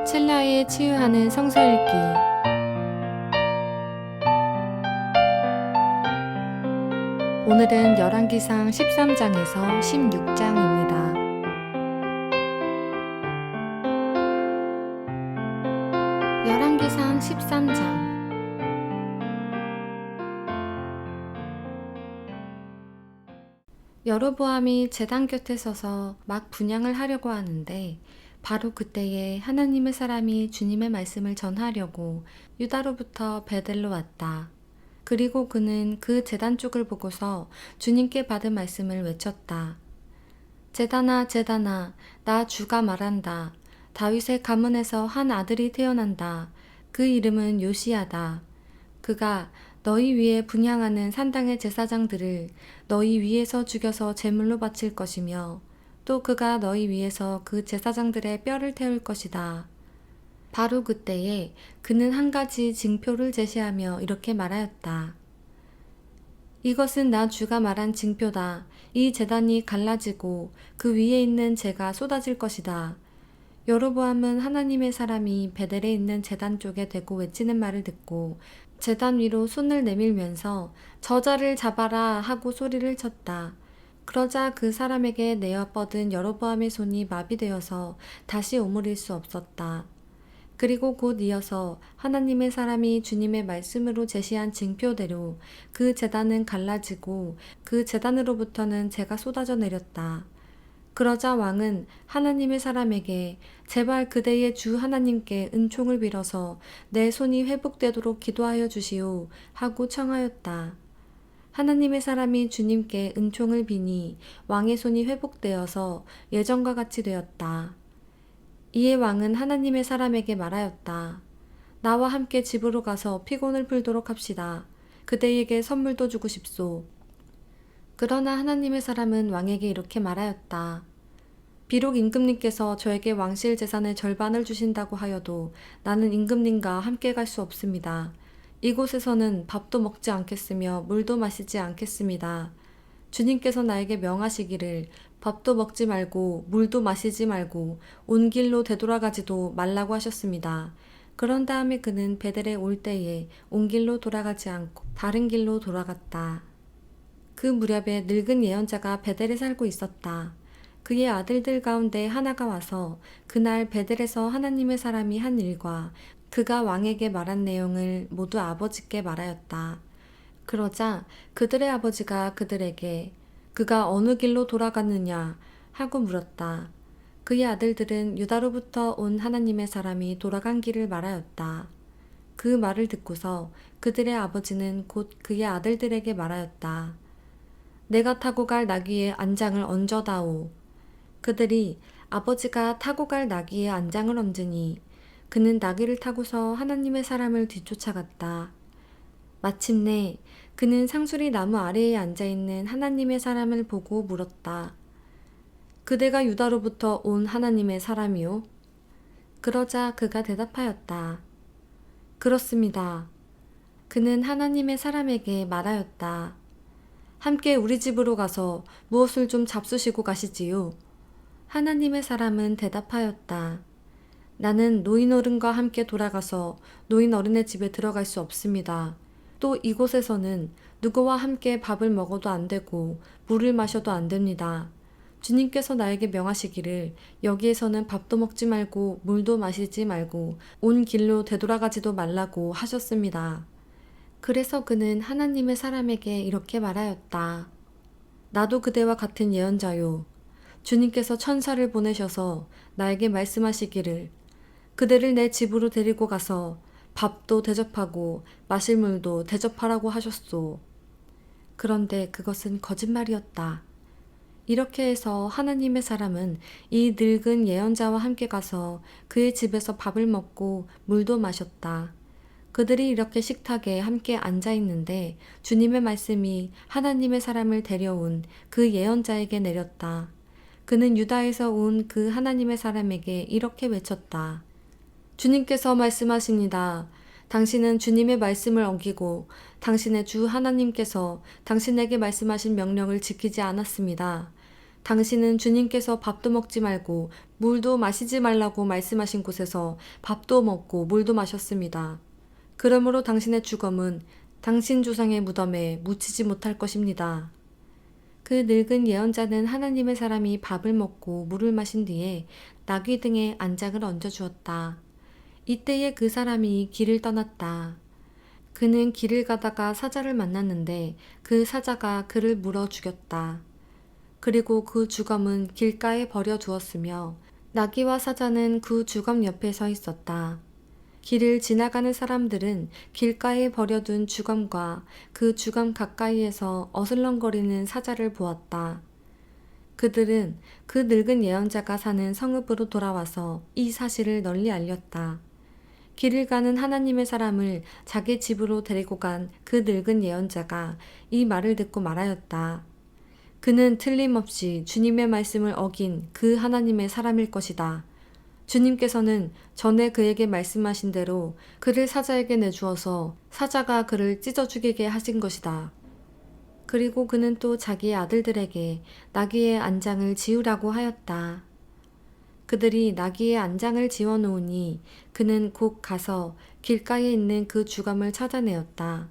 찰나에 치유하는 성서 읽기. 오늘은 열왕기상 13장에서 16장입니다. 열왕기상 13장. 여로보암이 제단 곁에 서서 막 분향을 하려고 하는데 바로 그때에 하나님의 사람이 주님의 말씀을 전하려고 유다로부터 베델로 왔다. 그리고 그는 그 제단 쪽을 보고서 주님께 받은 말씀을 외쳤다. 제단아, 제단아, 나 주가 말한다. 다윗의 가문에서 한 아들이 태어난다. 그 이름은 요시야다. 그가 너희 위에 분향하는 산당의 제사장들을 너희 위에서 죽여서 제물로 바칠 것이며 또 그가 너희 위에서 그 제사장들의 뼈를 태울 것이다. 바로 그때에 그는 한 가지 징표를 제시하며 이렇게 말하였다. 이것은 나 주가 말한 징표다. 이 제단이 갈라지고 그 위에 있는 재가 쏟아질 것이다. 여로보암은 하나님의 사람이 베델에 있는 제단 쪽에 대고 외치는 말을 듣고 제단 위로 손을 내밀면서 저자를 잡아라 하고 소리를 쳤다. 그러자 그 사람에게 내어 뻗은 여로보암의 손이 마비되어서 다시 오므릴 수 없었다. 그리고 곧 이어서 하나님의 사람이 주님의 말씀으로 제시한 징표대로 그 제단은 갈라지고 그 제단으로부터는 재가 쏟아져 내렸다. 그러자 왕은 하나님의 사람에게 제발 그대의 주 하나님께 은총을 빌어서 내 손이 회복되도록 기도하여 주시오 하고 청하였다. 하나님의 사람이 주님께 은총을 비니 왕의 손이 회복되어서 예전과 같이 되었다. 이에 왕은 하나님의 사람에게 말하였다. 나와 함께 집으로 가서 피곤을 풀도록 합시다. 그대에게 선물도 주고 싶소. 그러나 하나님의 사람은 왕에게 이렇게 말하였다. 비록 임금님께서 저에게 왕실 재산의 절반을 주신다고 하여도 나는 임금님과 함께 갈 수 없습니다. 이곳에서는 밥도 먹지 않겠으며 물도 마시지 않겠습니다. 주님께서 나에게 명하시기를 밥도 먹지 말고 물도 마시지 말고 온 길로 되돌아가지도 말라고 하셨습니다. 그런 다음에 그는 베델에 올 때에 온 길로 돌아가지 않고 다른 길로 돌아갔다. 그 무렵에 늙은 예언자가 베델에 살고 있었다. 그의 아들들 가운데 하나가 와서 그날 베델에서 하나님의 사람이 한 일과 그가 왕에게 말한 내용을 모두 아버지께 말하였다. 그러자 그들의 아버지가 그들에게 그가 어느 길로 돌아갔느냐 하고 물었다. 그의 아들들은 유다로부터 온 하나님의 사람이 돌아간 길을 말하였다. 그 말을 듣고서 그들의 아버지는 곧 그의 아들들에게 말하였다. 내가 타고 갈 나귀의 안장을 얹어다오. 그들이 아버지가 타고 갈 나귀의 안장을 얹으니 그는 나귀를 타고서 하나님의 사람을 뒤쫓아갔다. 마침내 그는 상수리 나무 아래에 앉아있는 하나님의 사람을 보고 물었다. 그대가 유다로부터 온 하나님의 사람이요? 그러자 그가 대답하였다. 그렇습니다. 그는 하나님의 사람에게 말하였다. 함께 우리 집으로 가서 무엇을 좀 잡수시고 가시지요. 하나님의 사람은 대답하였다. 나는 노인 어른과 함께 돌아가서 노인 어른의 집에 들어갈 수 없습니다. 또 이곳에서는 누구와 함께 밥을 먹어도 안 되고 물을 마셔도 안 됩니다. 주님께서 나에게 명하시기를 여기에서는 밥도 먹지 말고 물도 마시지 말고 온 길로 되돌아가지도 말라고 하셨습니다. 그래서 그는 하나님의 사람에게 이렇게 말하였다. 나도 그대와 같은 예언자요. 주님께서 천사를 보내셔서 나에게 말씀하시기를 그대를 내 집으로 데리고 가서 밥도 대접하고 마실 물도 대접하라고 하셨소. 그런데 그것은 거짓말이었다. 이렇게 해서 하나님의 사람은 이 늙은 예언자와 함께 가서 그의 집에서 밥을 먹고 물도 마셨다. 그들이 이렇게 식탁에 함께 앉아 있는데 주님의 말씀이 하나님의 사람을 데려온 그 예언자에게 내렸다. 그는 유다에서 온 그 하나님의 사람에게 이렇게 외쳤다. 주님께서 말씀하십니다. 당신은 주님의 말씀을 어기고 당신의 주 하나님께서 당신에게 말씀하신 명령을 지키지 않았습니다. 당신은 주님께서 밥도 먹지 말고 물도 마시지 말라고 말씀하신 곳에서 밥도 먹고 물도 마셨습니다. 그러므로 당신의 죽음은 당신 조상의 무덤에 묻히지 못할 것입니다. 그 늙은 예언자는 하나님의 사람이 밥을 먹고 물을 마신 뒤에 나귀 등에 안장을 얹어주었다. 이때에 그 사람이 길을 떠났다. 그는 길을 가다가 사자를 만났는데 그 사자가 그를 물어 죽였다. 그리고 그 주검은 길가에 버려두었으며 나귀와 사자는 그 주검 옆에 서 있었다. 길을 지나가는 사람들은 길가에 버려둔 주검과 그 주검 가까이에서 어슬렁거리는 사자를 보았다. 그들은 그 늙은 예언자가 사는 성읍으로 돌아와서 이 사실을 널리 알렸다. 길을 가는 하나님의 사람을 자기 집으로 데리고 간 그 늙은 예언자가 이 말을 듣고 말하였다. 그는 틀림없이 주님의 말씀을 어긴 그 하나님의 사람일 것이다. 주님께서는 전에 그에게 말씀하신 대로 그를 사자에게 내주어서 사자가 그를 찢어 죽이게 하신 것이다. 그리고 그는 또 자기의 아들들에게 나귀의 안장을 지으라고 하였다. 그들이 나귀의 안장을 지어 놓으니 그는 곧 가서 길가에 있는 그 주검을 찾아내었다.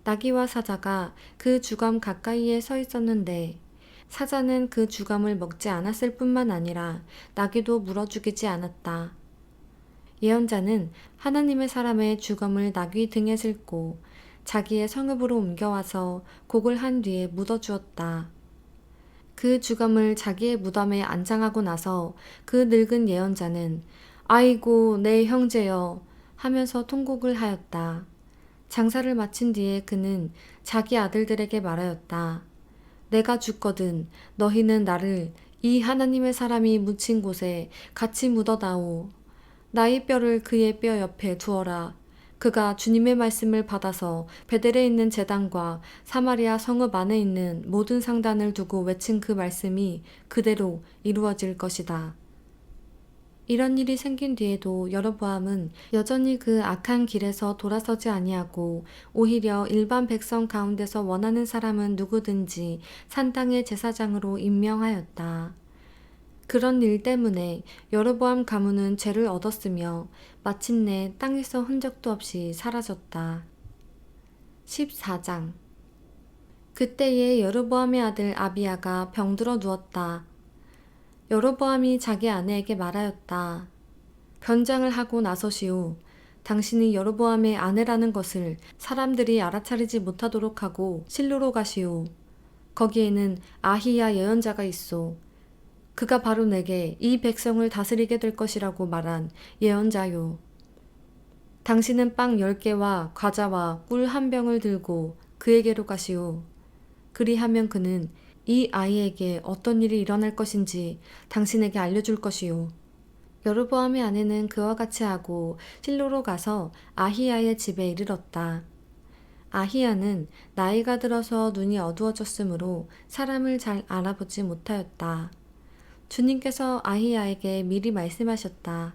나귀와 사자가 그 주검 가까이에 서 있었는데 사자는 그 주검을 먹지 않았을 뿐만 아니라 나귀도 물어 죽이지 않았다. 예언자는 하나님의 사람의 주검을 나귀 등에 싣고 자기의 성읍으로 옮겨와서 곡을 한 뒤에 묻어주었다. 그 주검을 자기의 무덤에 안장하고 나서 그 늙은 예언자는 아이고 내 형제여 하면서 통곡을 하였다. 장사를 마친 뒤에 그는 자기 아들들에게 말하였다. 내가 죽거든 너희는 나를 이 하나님의 사람이 묻힌 곳에 같이 묻어다오. 나의 뼈를 그의 뼈 옆에 두어라. 그가 주님의 말씀을 받아서 베델에 있는 제단과 사마리아 성읍 안에 있는 모든 상단을 두고 외친 그 말씀이 그대로 이루어질 것이다. 이런 일이 생긴 뒤에도 여로보암은 여전히 그 악한 길에서 돌아서지 아니하고 오히려 일반 백성 가운데서 원하는 사람은 누구든지 산 땅의 제사장으로 임명하였다. 그런 일 때문에 여로보암 가문은 죄를 얻었으며 마침내 땅에서 흔적도 없이 사라졌다. 14장 그때에 여로보암의 아들 아비야가 병들어 누웠다. 여로보암이 자기 아내에게 말하였다. 변장을 하고 나서시오. 당신이 여로보암의 아내라는 것을 사람들이 알아차리지 못하도록 하고 실로로 가시오. 거기에는 아히야 예언자가 있소. 그가 바로 내게 이 백성을 다스리게 될 것이라고 말한 예언자요. 당신은 빵 10개와 과자와 꿀 한 병을 들고 그에게로 가시오. 그리하면 그는 이 아이에게 어떤 일이 일어날 것인지 당신에게 알려줄 것이요. 여로보암의 아내는 그와 같이 하고 실로로 가서 아히야의 집에 이르렀다. 아히야는 나이가 들어서 눈이 어두워졌으므로 사람을 잘 알아보지 못하였다. 주님께서 아히야에게 미리 말씀하셨다.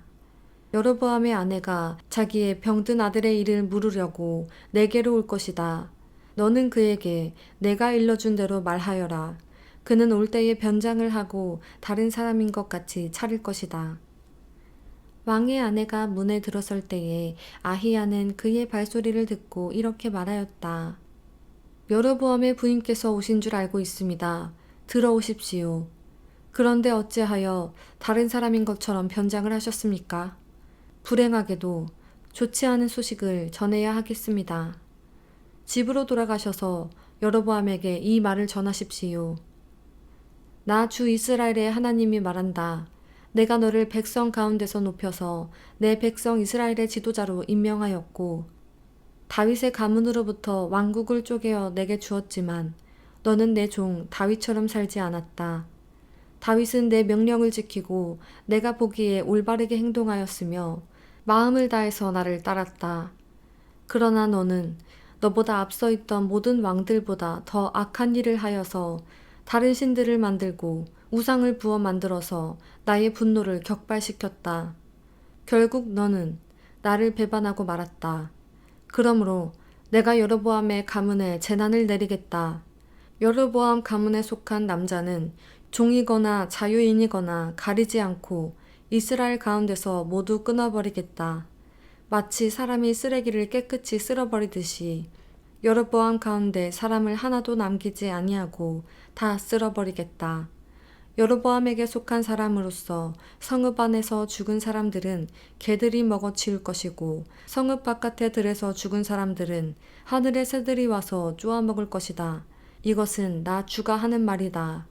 여로보암의 아내가 자기의 병든 아들의 일을 물으려고 내게로 올 것이다. 너는 그에게 내가 일러준 대로 말하여라. 그는 올 때에 변장을 하고 다른 사람인 것 같이 차릴 것이다. 왕의 아내가 문에 들어설 때에 아히야는 그의 발소리를 듣고 이렇게 말하였다. 여로보암의 부인께서 오신 줄 알고 있습니다. 들어오십시오. 그런데 어찌하여 다른 사람인 것처럼 변장을 하셨습니까? 불행하게도 좋지 않은 소식을 전해야 하겠습니다. 집으로 돌아가셔서 여로보암에게 이 말을 전하십시오. 나 주 이스라엘의 하나님이 말한다. 내가 너를 백성 가운데서 높여서 내 백성 이스라엘의 지도자로 임명하였고 다윗의 가문으로부터 왕국을 쪼개어 내게 주었지만 너는 내 종 다윗처럼 살지 않았다. 다윗은 내 명령을 지키고 내가 보기에 올바르게 행동하였으며 마음을 다해서 나를 따랐다. 그러나 너는 너보다 앞서 있던 모든 왕들보다 더 악한 일을 하여서 다른 신들을 만들고 우상을 부어 만들어서 나의 분노를 격발시켰다. 결국 너는 나를 배반하고 말았다. 그러므로 내가 여로보암의 가문에 재난을 내리겠다. 여로보암 가문에 속한 남자는 종이거나 자유인이거나 가리지 않고 이스라엘 가운데서 모두 끊어버리겠다. 마치 사람이 쓰레기를 깨끗이 쓸어버리듯이 여로보암 가운데 사람을 하나도 남기지 아니하고 다 쓸어버리겠다. 여로보암에게 속한 사람으로서 성읍 안에서 죽은 사람들은 개들이 먹어치울 것이고 성읍 바깥의 들에서 죽은 사람들은 하늘의 새들이 와서 쪼아먹을 것이다. 이것은 나 주가 하는 말이다.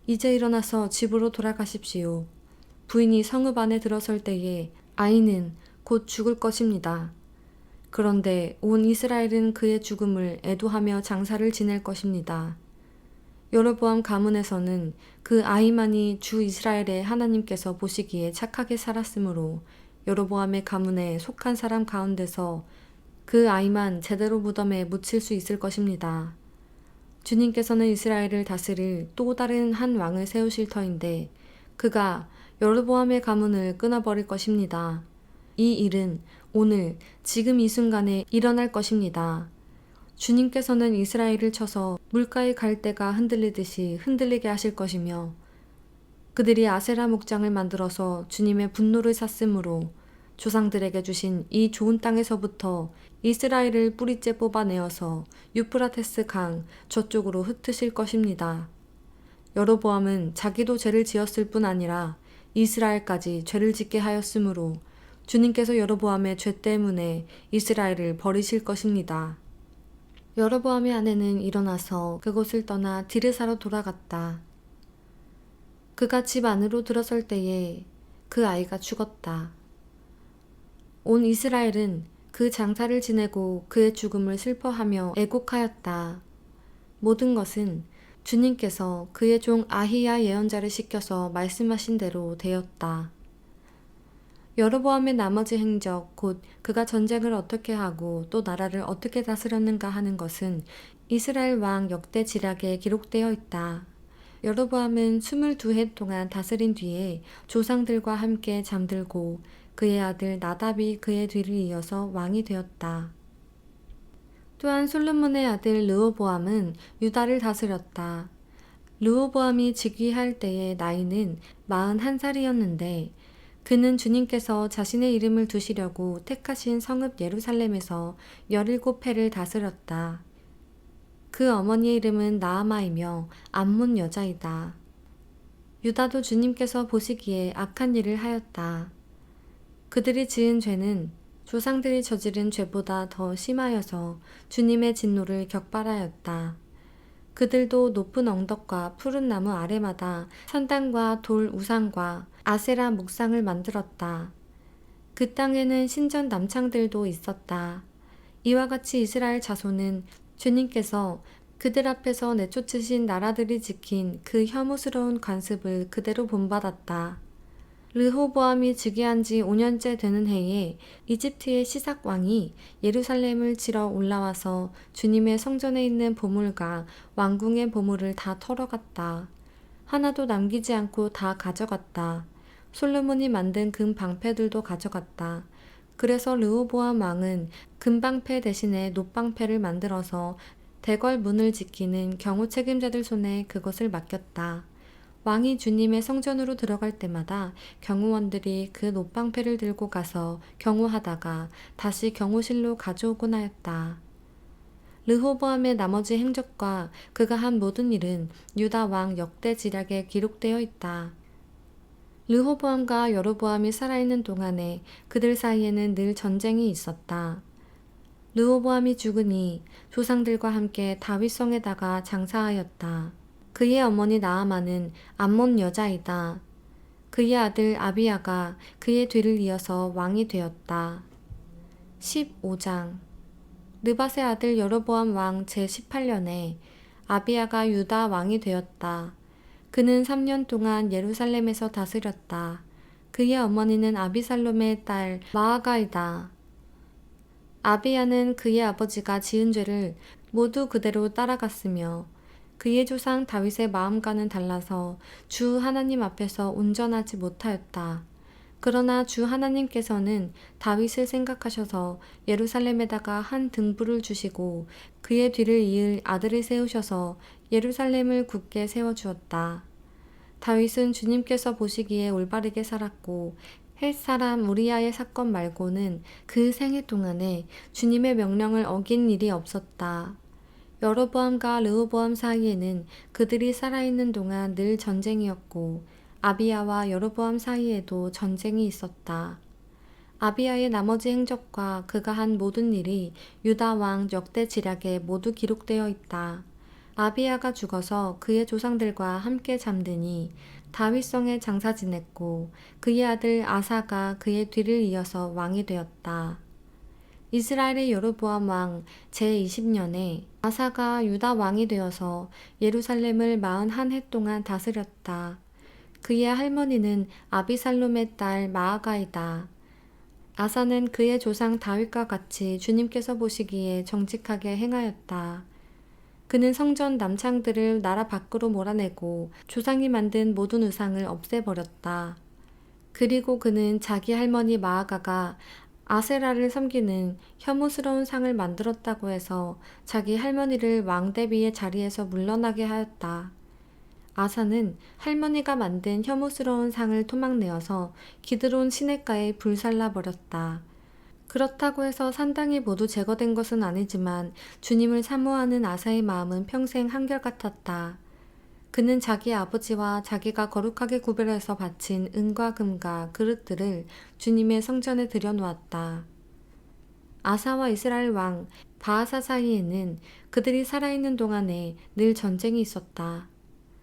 이제 일어나서 집으로 돌아가십시오. 부인이 성읍 안에 들어설 때에 아이는 곧 죽을 것입니다. 그런데 온 이스라엘은 그의 죽음을 애도하며 장사를 지낼 것입니다. 여로보암 가문에서는 그 아이만이 주 이스라엘의 하나님께서 보시기에 착하게 살았으므로 여로보암의 가문에 속한 사람 가운데서 그 아이만 제대로 무덤에 묻힐 수 있을 것입니다. 주님께서는 이스라엘을 다스릴 또 다른 한 왕을 세우실 터인데 그가 여로보암의 가문을 끊어버릴 것입니다. 이 일은 오늘 지금 이 순간에 일어날 것입니다. 주님께서는 이스라엘을 쳐서 물가의 갈대가 흔들리듯이 흔들리게 하실 것이며 그들이 아세라 목장을 만들어서 주님의 분노를 샀으므로 조상들에게 주신 이 좋은 땅에서부터 이스라엘을 뿌리째 뽑아내어서 유프라테스 강 저쪽으로 흩으실 것입니다. 여로보암은 자기도 죄를 지었을 뿐 아니라 이스라엘까지 죄를 짓게 하였으므로 주님께서 여로보암의 죄 때문에 이스라엘을 버리실 것입니다. 여로보암의 아내는 일어나서 그곳을 떠나 디르사로 돌아갔다. 그가 집 안으로 들어설 때에 그 아이가 죽었다. 온 이스라엘은 그 장사를 지내고 그의 죽음을 슬퍼하며 애곡하였다. 모든 것은 주님께서 그의 종 아히야 예언자를 시켜서 말씀하신 대로 되었다. 여로보암의 나머지 행적, 곧 그가 전쟁을 어떻게 하고 또 나라를 어떻게 다스렸는가 하는 것은 이스라엘 왕 역대 지략에 기록되어 있다. 여로보암은 22해 동안 다스린 뒤에 조상들과 함께 잠들고 그의 아들 나답이 그의 뒤를 이어서 왕이 되었다. 또한 솔로몬의 아들 르호보암은 유다를 다스렸다. 르호보암이 즉위할 때의 나이는 41살이었는데 그는 주님께서 자신의 이름을 두시려고 택하신 성읍 예루살렘에서 17해를 다스렸다. 그 어머니의 이름은 나아마이며 암몬 여자이다. 유다도 주님께서 보시기에 악한 일을 하였다. 그들이 지은 죄는 조상들이 저지른 죄보다 더 심하여서 주님의 진노를 격발하였다. 그들도 높은 언덕과 푸른 나무 아래마다 산당과 돌 우상과 아세라 목상을 만들었다. 그 땅에는 신전 남창들도 있었다. 이와 같이 이스라엘 자손은 주님께서 그들 앞에서 내쫓으신 나라들이 지킨 그 혐오스러운 관습을 그대로 본받았다. 르호보암이 즉위한 지 5년째 되는 해에 이집트의 시삭 왕이 예루살렘을 치러 올라와서 주님의 성전에 있는 보물과 왕궁의 보물을 다 털어갔다. 하나도 남기지 않고 다 가져갔다. 솔로몬이 만든 금 방패들도 가져갔다. 그래서 르호보암 왕은 금방패 대신에 놋방패를 만들어서 대궐 문을 지키는 경호 책임자들 손에 그것을 맡겼다. 왕이 주님의 성전으로 들어갈 때마다 경호원들이 그 놋방패를 들고 가서 경호하다가 다시 경호실로 가져오곤 하였다. 르호보암의 나머지 행적과 그가 한 모든 일은 유다 왕 역대 지략에 기록되어 있다. 르호보암과 여로보암이 살아있는 동안에 그들 사이에는 늘 전쟁이 있었다. 르호보암이 죽으니 조상들과 함께 다윗성에다가 장사하였다. 그의 어머니 나아마는 암몬 여자이다. 그의 아들 아비야가 그의 뒤를 이어서 왕이 되었다. 15장 느밧의 아들 여로보암 왕 제18년에 아비야가 유다 왕이 되었다. 그는 3년 동안 예루살렘에서 다스렸다. 그의 어머니는 아비살롬의 딸 마아가이다. 아비야는 그의 아버지가 지은 죄를 모두 그대로 따라갔으며 그의 조상 다윗의 마음과는 달라서 주 하나님 앞에서 온전하지 못하였다. 그러나 주 하나님께서는 다윗을 생각하셔서 예루살렘에다가 한 등불을 주시고 그의 뒤를 이을 아들을 세우셔서 예루살렘을 굳게 세워주었다. 다윗은 주님께서 보시기에 올바르게 살았고 헷 사람 우리아의 사건 말고는 그 생애 동안에 주님의 명령을 어긴 일이 없었다. 여로보암과 르호보암 사이에는 그들이 살아있는 동안 늘 전쟁이었고 아비야와 여로보암 사이에도 전쟁이 있었다. 아비야의 나머지 행적과 그가 한 모든 일이 유다 왕 역대 지략에 모두 기록되어 있다. 아비야가 죽어서 그의 조상들과 함께 잠드니 다윗성에 장사 지냈고 그의 아들 아사가 그의 뒤를 이어서 왕이 되었다. 이스라엘의 여로보암 왕 제20년에 아사가 유다 왕이 되어서 예루살렘을 41해 동안 다스렸다. 그의 할머니는 아비살롬의 딸 마아가이다. 아사는 그의 조상 다윗과 같이 주님께서 보시기에 정직하게 행하였다. 그는 성전 남창들을 나라 밖으로 몰아내고 조상이 만든 모든 우상을 없애버렸다. 그리고 그는 자기 할머니 마아가가 아세라를 섬기는 혐오스러운 상을 만들었다고 해서 자기 할머니를 왕 대비의 자리에서 물러나게 하였다. 아사는 할머니가 만든 혐오스러운 상을 토막내어서 기드론 시냇가에 불살라 버렸다. 그렇다고 해서 산당이 모두 제거된 것은 아니지만 주님을 사모하는 아사의 마음은 평생 한결같았다. 그는 자기 아버지와 자기가 거룩하게 구별해서 바친 은과 금과 그릇들을 주님의 성전에 들여놓았다. 아사와 이스라엘 왕 바아사 사이에는 그들이 살아있는 동안에 늘 전쟁이 있었다.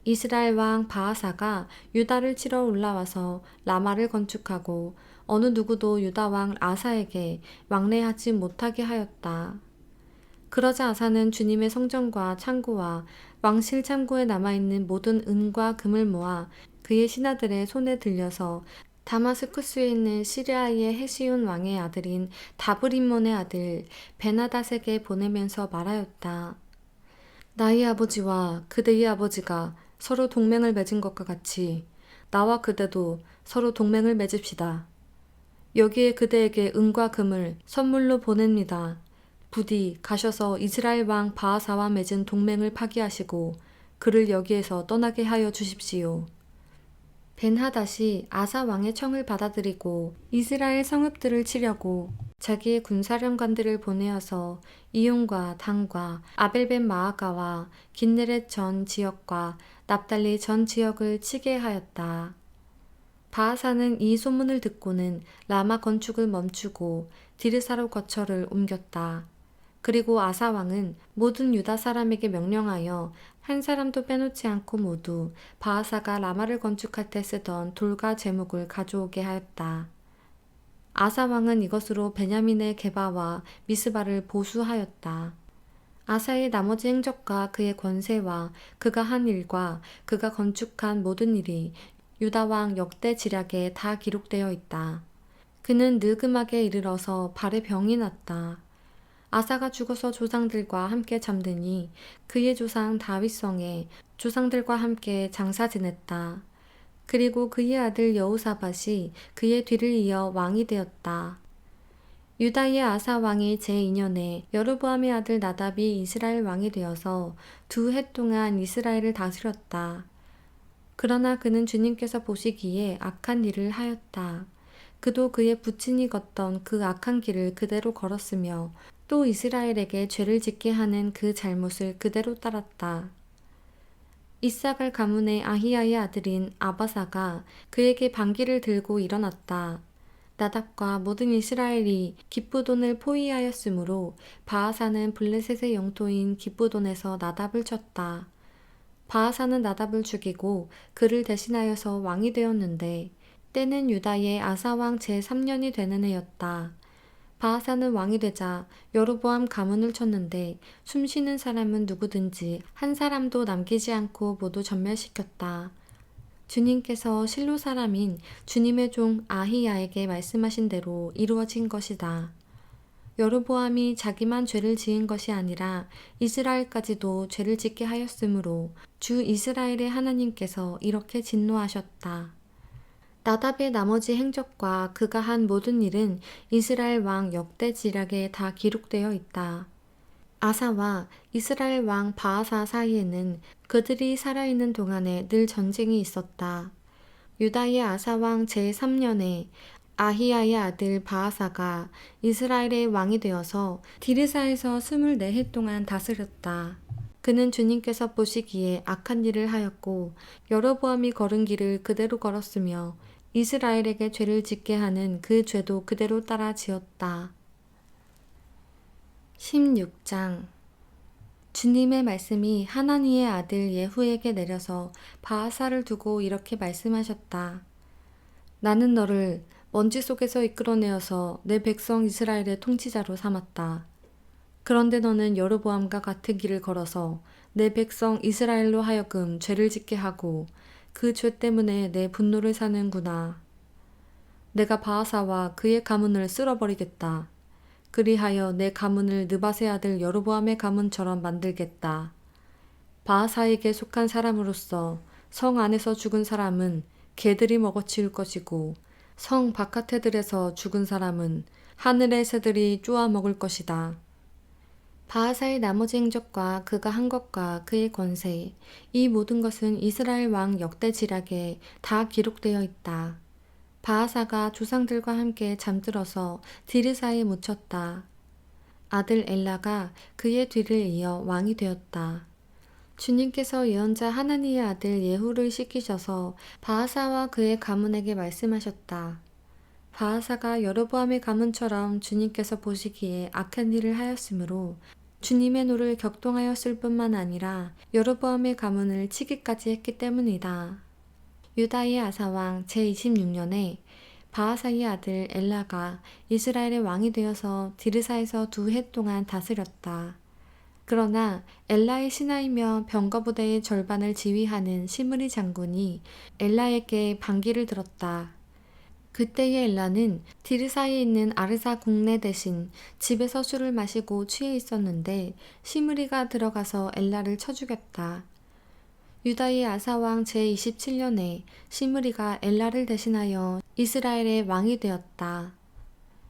이스라엘 왕 바아사가 유다를 치러 올라와서 라마를 건축하고 어느 누구도 유다 왕 아사에게 왕래하지 못하게 하였다. 그러자 아사는 주님의 성전과 창고와 왕실 창고에 남아있는 모든 은과 금을 모아 그의 신하들의 손에 들려서 다마스쿠스에 있는 시리아의 헤시온 왕의 아들인 다브림몬의 아들 베나닷에게 보내면서 말하였다. 나의 아버지와 그대의 아버지가 서로 동맹을 맺은 것과 같이 나와 그대도 서로 동맹을 맺읍시다. 여기에 그대에게 은과 금을 선물로 보냅니다. 부디 가셔서 이스라엘 왕 바아사와 맺은 동맹을 파기하시고 그를 여기에서 떠나게 하여 주십시오. 벤하닷이 아사 왕의 청을 받아들이고 이스라엘 성읍들을 치려고 자기의 군사령관들을 보내어서 이용과 단과 아벨벤 마아가와 긴네렛 전 지역과 납달리 전 지역을 치게 하였다. 바아사는 이 소문을 듣고는 라마 건축을 멈추고 디르사로 거처를 옮겼다. 그리고 아사 왕은 모든 유다 사람에게 명령하여 한 사람도 빼놓지 않고 모두 바아사가 라마를 건축할 때 쓰던 돌과 제목을 가져오게 하였다. 아사 왕은 이것으로 베냐민의 게바와 미스바를 보수하였다. 아사의 나머지 행적과 그의 권세와 그가 한 일과 그가 건축한 모든 일이 유다 왕 역대 지략에 다 기록되어 있다. 그는 늙음하게 이르러서 발에 병이 났다. 아사가 죽어서 조상들과 함께 잠드니 그의 조상 다윗성에 조상들과 함께 장사 지냈다. 그리고 그의 아들 여호사밧이 그의 뒤를 이어 왕이 되었다. 유다의 아사 왕이 제2년에 여로보암의 아들 나답이 이스라엘 왕이 되어서 2해 동안 이스라엘을 다스렸다. 그러나 그는 주님께서 보시기에 악한 일을 하였다. 그도 그의 부친이 걷던 그 악한 길을 그대로 걸었으며 또 이스라엘에게 죄를 짓게 하는 그 잘못을 그대로 따랐다. 이사갈 가문의 아히야의 아들인 아바사가 그에게 반기를 들고 일어났다. 나답과 모든 이스라엘이 기쁘돈을 포위하였으므로 바아사는 블레셋의 영토인 기쁘돈에서 나답을 쳤다. 바아사는 나답을 죽이고 그를 대신하여서 왕이 되었는데 때는 유다의 아사왕 제3년이 되는 해였다. 바아사는 왕이 되자 여로보암 가문을 쳤는데 숨쉬는 사람은 누구든지 한 사람도 남기지 않고 모두 전멸시켰다. 주님께서 실로 사람인 주님의 종 아히야에게 말씀하신 대로 이루어진 것이다. 여로보암이 자기만 죄를 지은 것이 아니라 이스라엘까지도 죄를 짓게 하였으므로 주 이스라엘의 하나님께서 이렇게 진노하셨다. 나답의 나머지 행적과 그가 한 모든 일은 이스라엘 왕 역대지략에 다 기록되어 있다. 아사와 이스라엘 왕 바아사 사이에는 그들이 살아있는 동안에 늘 전쟁이 있었다. 유다의 아사 왕 제3년에 아히야의 아들 바아사가 이스라엘의 왕이 되어서 디르사에서 24해 동안 다스렸다. 그는 주님께서 보시기에 악한 일을 하였고 여로보암이 걸은 길을 그대로 걸었으며 이스라엘에게 죄를 짓게 하는 그 죄도 그대로 따라 지었다. 16장 주님의 말씀이 하나니의 아들 예후에게 내려서 바아사를 두고 이렇게 말씀하셨다. 나는 너를 먼지 속에서 이끌어내어서 내 백성 이스라엘의 통치자로 삼았다. 그런데 너는 여로보암과 같은 길을 걸어서 내 백성 이스라엘로 하여금 죄를 짓게 하고 그 죄 때문에 내 분노를 사는구나. 내가 바아사와 그의 가문을 쓸어버리겠다. 그리하여 내 가문을 느밧의 아들 여로보암의 가문처럼 만들겠다. 바아사에게 속한 사람으로서 성 안에서 죽은 사람은 개들이 먹어치울 것이고 성 바깥의 들에서 죽은 사람은 하늘의 새들이 쪼아 먹을 것이다. 바아사의 나머지 행적과 그가 한 것과 그의 권세, 이 모든 것은 이스라엘 왕 역대지략에 다 기록되어 있다. 바아사가 조상들과 함께 잠들어서 디르사에 묻혔다. 아들 엘라가 그의 뒤를 이어 왕이 되었다. 주님께서 예언자 하나니의 아들 예후를 시키셔서 바아사와 그의 가문에게 말씀하셨다. 바아사가 여로보암의 가문처럼 주님께서 보시기에 악한 일을 하였으므로 주님의 노를 격동하였을 뿐만 아니라 여로보암의 가문을 치기까지 했기 때문이다. 유다의 아사왕 제26년에 바아사의 아들 엘라가 이스라엘의 왕이 되어서 디르사에서 2해 동안 다스렸다. 그러나 엘라의 신하이며 병거부대의 절반을 지휘하는 시므리 장군이 엘라에게 반기를 들었다. 그때의 엘라는 디르사에 있는 아르사 국내 대신 집에서 술을 마시고 취해 있었는데 시므리가 들어가서 엘라를 쳐 죽였다. 유다의 아사왕 제27년에 시므리가 엘라를 대신하여 이스라엘의 왕이 되었다.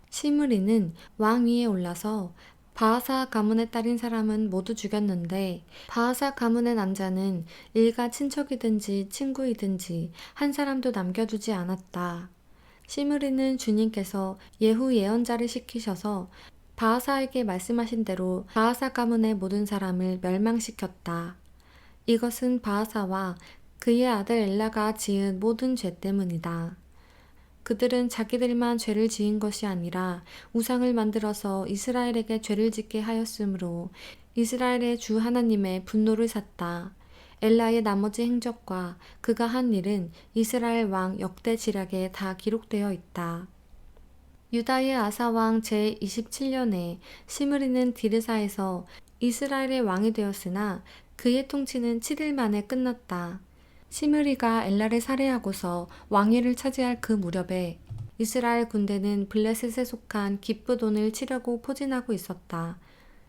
시므리는 왕 위에 올라서 바아사 가문에 따른 사람은 모두 죽였는데 바아사 가문의 남자는 일가 친척이든지 친구이든지 한 사람도 남겨두지 않았다. 시므리는 주님께서 예후 예언자를 시키셔서 바아사에게 말씀하신 대로 바아사 가문의 모든 사람을 멸망시켰다. 이것은 바아사와 그의 아들 엘라가 지은 모든 죄 때문이다. 그들은 자기들만 죄를 지은 것이 아니라 우상을 만들어서 이스라엘에게 죄를 짓게 하였으므로 이스라엘의 주 하나님의 분노를 샀다. 엘라의 나머지 행적과 그가 한 일은 이스라엘 왕 역대지략에 다 기록되어 있다. 유다의 아사왕 제27년에 시므리는 디르사에서 이스라엘의 왕이 되었으나 그의 통치는 7일 만에 끝났다. 시므리가 엘라를 살해하고서 왕위를 차지할 그 무렵에 이스라엘 군대는 블레셋에 속한 기브돈을 치려고 포진하고 있었다.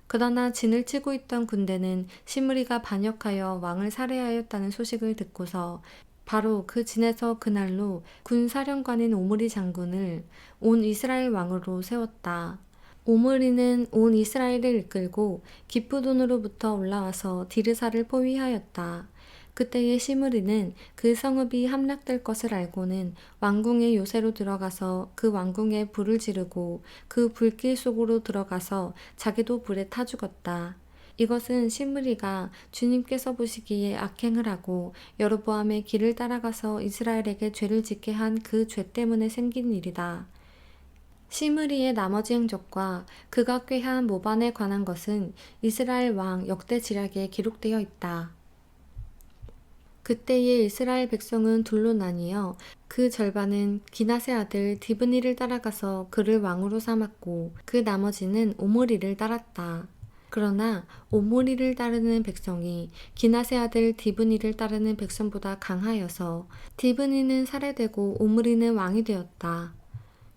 그러나 진을 치고 있던 군대는 시므리가 반역하여 왕을 살해하였다는 소식을 듣고서 바로 그 진에서 그날로 군사령관인 오므리 장군을 온 이스라엘 왕으로 세웠다. 오므리는 온 이스라엘을 이끌고 기브돈으로부터 올라와서 디르사를 포위하였다. 그때의 시므리는 그 성읍이 함락될 것을 알고는 왕궁의 요새로 들어가서 그 왕궁에 불을 지르고 그 불길 속으로 들어가서 자기도 불에 타 죽었다. 이것은 시므리가 주님께서 보시기에 악행을 하고 여로보암의 길을 따라가서 이스라엘에게 죄를 짓게 한 그 죄 때문에 생긴 일이다. 시므리의 나머지 행적과 그가 꾀한 모반에 관한 것은 이스라엘 왕 역대지략에 기록되어 있다. 그때의 이스라엘 백성은 둘로 나뉘어 그 절반은 기낫의 아들 디브니를 따라가서 그를 왕으로 삼았고 그 나머지는 오므리를 따랐다. 그러나 오므리를 따르는 백성이 기낫의 아들 디브니를 따르는 백성보다 강하여서 디브니는 살해되고 오므리는 왕이 되었다.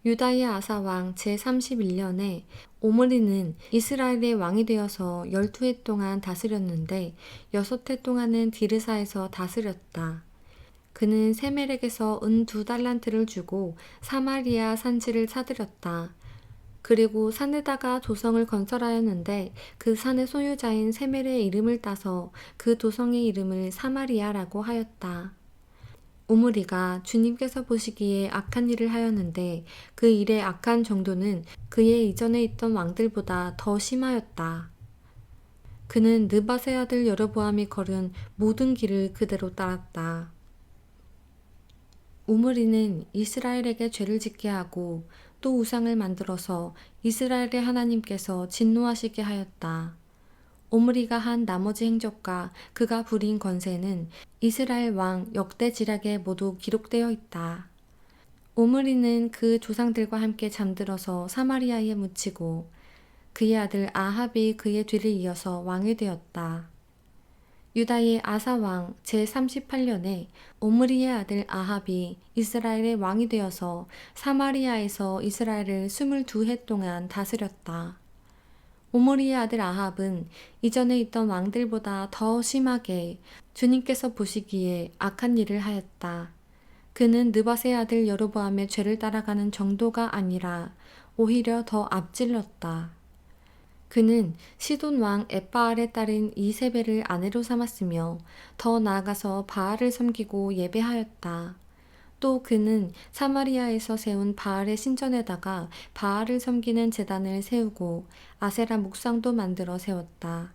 유다의 아사왕 제31년에 오므리는 이스라엘의 왕이 되어서 12해 동안 다스렸는데 6해 동안은 디르사에서 다스렸다. 그는 세멜에게서 은 2달란트를 주고 사마리아 산지를 사들였다. 그리고 산에다가 도성을 건설하였는데 그 산의 소유자인 세멜의 이름을 따서 그 도성의 이름을 사마리아라고 하였다. 오므리가 주님께서 보시기에 악한 일을 하였는데 그 일의 악한 정도는 그의 이전에 있던 왕들보다 더 심하였다. 그는 느밧의 아들 여로보암이 걸은 모든 길을 그대로 따랐다. 오므리는 이스라엘에게 죄를 짓게 하고 또 우상을 만들어서 이스라엘의 하나님께서 진노하시게 하였다. 오므리가 한 나머지 행적과 그가 부린 권세는 이스라엘 왕 역대지략에 모두 기록되어 있다. 오므리는 그 조상들과 함께 잠들어서 사마리아에 묻히고 그의 아들 아합이 그의 뒤를 이어서 왕이 되었다. 유다의 아사왕 제38년에 오므리의 아들 아합이 이스라엘의 왕이 되어서 사마리아에서 이스라엘을 22해 동안 다스렸다. 오므리의 아들 아합은 이전에 있던 왕들보다 더 심하게 주님께서 보시기에 악한 일을 하였다. 그는 느밧의 아들 여로보암의 죄를 따라가는 정도가 아니라 오히려 더 앞질렀다. 그는 시돈 왕 엣바알의 딸인 이세벨을 아내로 삼았으며 더 나아가서 바알을 섬기고 예배하였다. 또 그는 사마리아에서 세운 바알의 신전에다가 바알을 섬기는 제단을 세우고 아세라 묵상도 만들어 세웠다.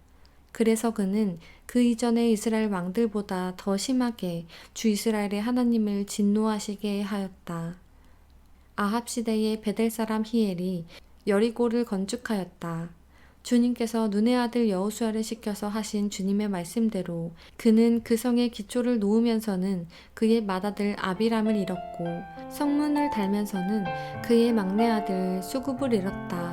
그래서 그는 그 이전의 이스라엘 왕들보다 더 심하게 주 이스라엘의 하나님을 진노하시게 하였다. 아합 시대의 베델 사람 히엘이 여리고를 건축하였다. 주님께서 눈의 아들 여호수아를 시켜서 하신 주님의 말씀대로 그는 그 성의 기초를 놓으면서는 그의 맏아들 아비람을 잃었고 성문을 달면서는 그의 막내 아들 수굽을 잃었다.